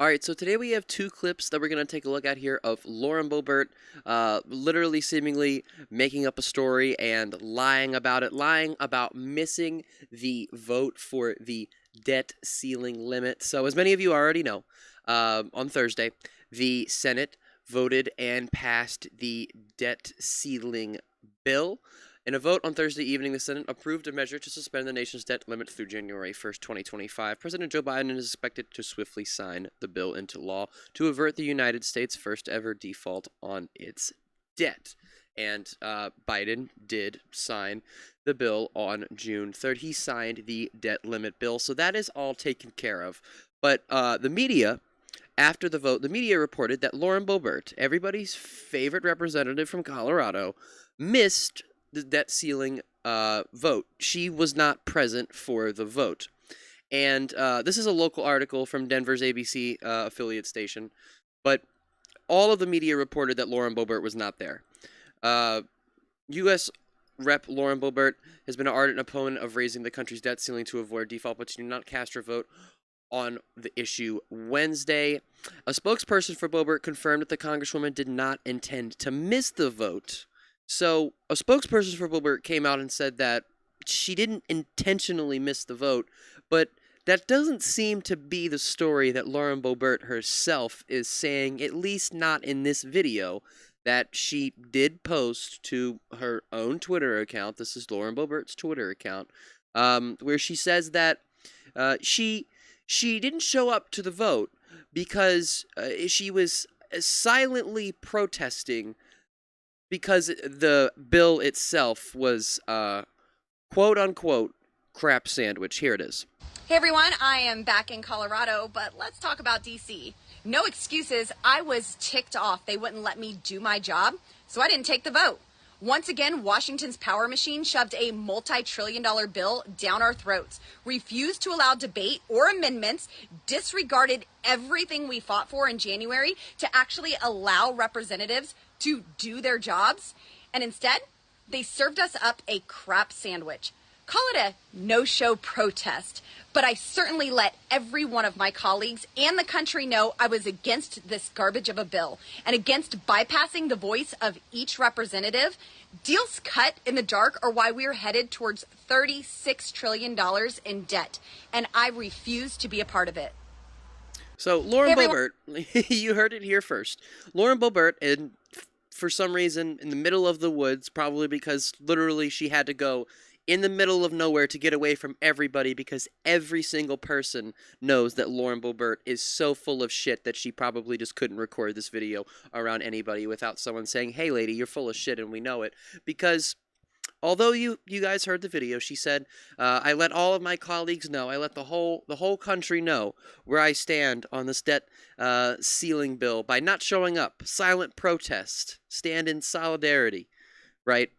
All right, so today we have two clips that we're going to take a look at here of Lauren Boebert literally seemingly making up a story and lying about it, lying about missing the vote for the debt ceiling limit. So, as many of you already know, on Thursday, the Senate voted and passed the debt ceiling bill. In a vote on Thursday evening, the Senate approved a measure to suspend the nation's debt limit through January 1st, 2025. President Joe Biden is expected to swiftly sign the bill into law to avert the United States' first ever default on its debt. And Biden did sign the bill on June 3rd. He signed the debt limit bill, so that is all taken care of. But the media, after the vote, the media reported that Lauren Boebert, everybody's favorite representative from Colorado, missed the debt ceiling vote. She was not present for the vote. And this is a local article from Denver's ABC affiliate station. But all of the media reported that Lauren Boebert was not there. U.S. Rep. Lauren Boebert has been an ardent opponent of raising the country's debt ceiling to avoid default, but she did not cast her vote on the issue Wednesday. A spokesperson for Boebert confirmed that the Congresswoman did not intend to miss the vote. So, a spokesperson for Boebert came out and said that she didn't intentionally miss the vote, but that doesn't seem to be the story that Lauren Boebert herself is saying, at least not in this video, that she did post to her own Twitter account. This is Lauren Boebert's Twitter account, where she says that she didn't show up to the vote because she was silently protesting because the bill itself was quote unquote crap sandwich. Here it is. Hey everyone, I am back in Colorado, but let's talk about DC. No excuses. I was ticked off. They wouldn't let me do my job, so I didn't take the vote. Once again, Washington's power machine shoved a multi-trillion-dollar bill down our throats, refused to allow debate or amendments, disregarded everything we fought for in January to actually allow representatives to do their jobs, and instead, they served us up a crap sandwich. Call it a no-show protest, but I certainly let every one of my colleagues and the country know I was against this garbage of a bill and against bypassing the voice of each representative. Deals cut in the dark are why we're headed towards $36 trillion in debt, and I refuse to be a part of it. So, Lauren Boebert, you heard it here first. Lauren Boebert, and for some reason, in the middle of the woods, probably because literally she had to go in the middle of nowhere to get away from everybody because every single person knows that Lauren Boebert is so full of shit that she probably just couldn't record this video around anybody without someone saying, "Hey lady, you're full of shit and we know it." Because although you guys heard the video, she said, "I let all of my colleagues know. I let the whole country know where I stand on this debt ceiling bill by not showing up. Silent protest. Stand in solidarity." Right?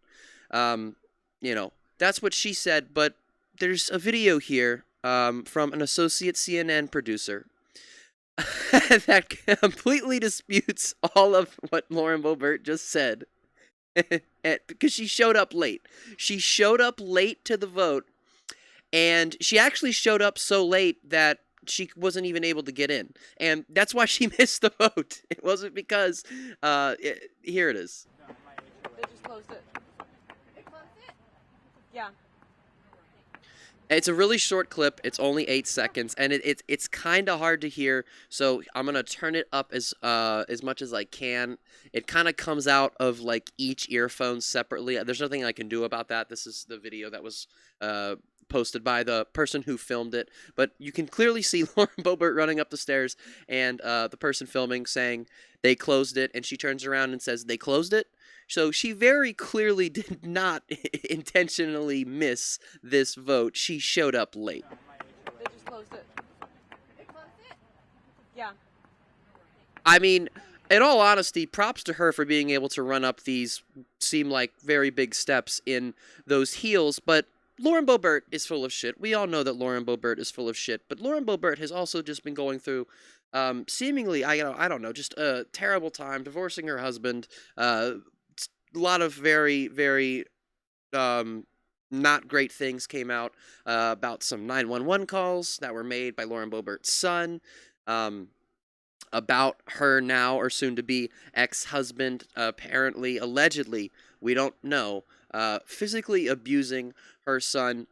You know, that's what she said. But there's a video here from an associate CNN producer that completely disputes all of what Lauren Boebert just said. Because she showed up late. She showed up late to the vote, and she actually showed up so late that she wasn't even able to get in. And that's why she missed the vote. It wasn't because, here it is. They just closed it. They closed it? Yeah. It's a really short clip. It's only 8 seconds, and it's kind of hard to hear. So I'm gonna turn it up as much as I can. It kind of comes out of like each earphone separately. There's nothing I can do about that. This is the video that was posted by the person who filmed it. But you can clearly see Lauren Boebert running up the stairs, and the person filming saying they closed it, and she turns around and says they closed it. So she very clearly did not intentionally miss this vote. She showed up late. They just closed it. They closed it? Yeah. I mean, in all honesty, props to her for being able to run up these seem like very big steps in those heels, but Lauren Boebert is full of shit. We all know that Lauren Boebert is full of shit, but Lauren Boebert has also just been going through seemingly, I don't know, just a terrible time, divorcing her husband, a lot of very, very not great things came out about some 911 calls that were made by Lauren Boebert's son. about her now or soon to be ex-husband, apparently, allegedly, we don't know, physically abusing her son.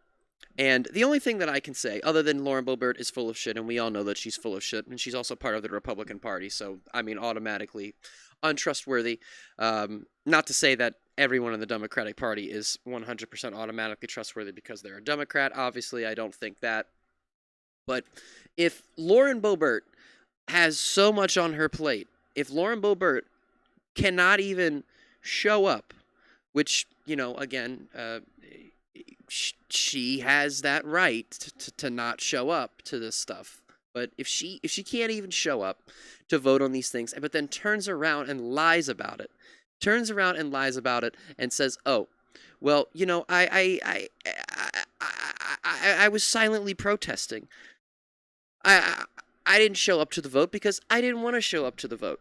And the only thing that I can say, other than Lauren Boebert is full of shit, and we all know that she's full of shit, and she's also part of the Republican Party, so, I mean, automatically untrustworthy. Not to say that everyone in the Democratic Party is 100% automatically trustworthy because they're a Democrat. Obviously, I don't think that. But if Lauren Boebert has so much on her plate, if Lauren Boebert cannot even show up, which, again, she has that right to not show up to this stuff. But if she can't even show up to vote on these things, but then turns around and lies about it, and says, "Oh, well, I was silently protesting. I didn't show up to the vote because I didn't want to show up to the vote.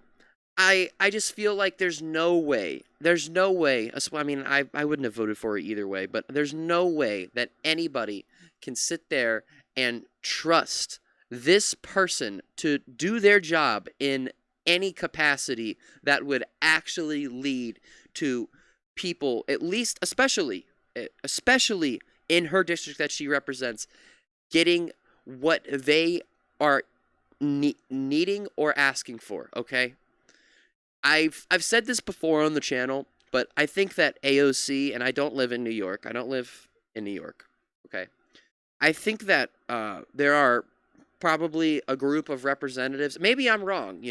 I just feel like there's no way. I mean, I wouldn't have voted for her either way, but there's no way that anybody can sit there and trust this person to do their job in any capacity that would actually lead to people, at least, especially in her district that she represents, getting what they are needing or asking for, okay? I've said this before on the channel, but I think that AOC, and I don't live in New York. Okay? I think that there are probably a group of representatives. Maybe I'm wrong,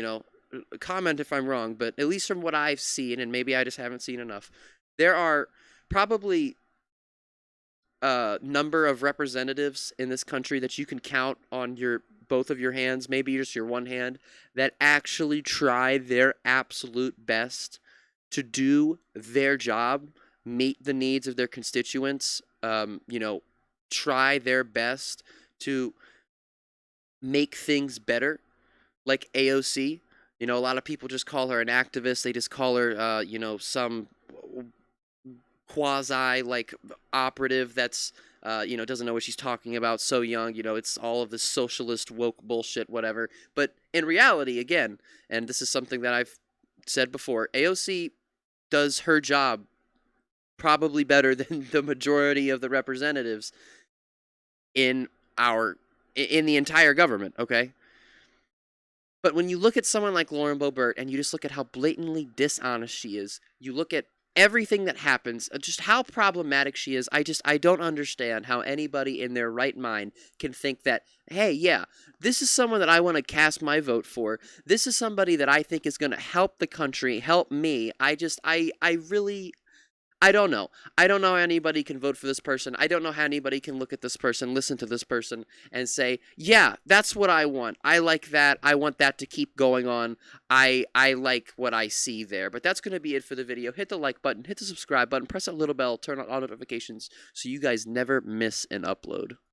comment if I'm wrong, but at least from what I've seen, and maybe I just haven't seen enough, there are probably a number of representatives in this country that you can count on both of your hands, maybe just your one hand, that actually try their absolute best to do their job, meet the needs of their constituents, try their best to make things better, like AOC. A lot of people just call her an activist. They just call her, some quasi, operative that's, doesn't know what she's talking about, so young, it's all of this socialist woke bullshit, whatever. But in reality, again, and this is something that I've said before, AOC does her job probably better than the majority of the representatives in the entire government, okay? But when you look at someone like Lauren Boebert and you just look at how blatantly dishonest she is, you look at everything that happens, just how problematic she is, I don't understand how anybody in their right mind can think that, hey, yeah, this is someone that I want to cast my vote for. This is somebody that I think is going to help the country, help me. I don't know. I don't know how anybody can vote for this person. I don't know how anybody can look at this person, listen to this person, and say, yeah, that's what I want. I like that. I want that to keep going on. I like what I see there. But that's going to be it for the video. Hit the like button, hit the subscribe button, press that little bell, turn on all notifications so you guys never miss an upload.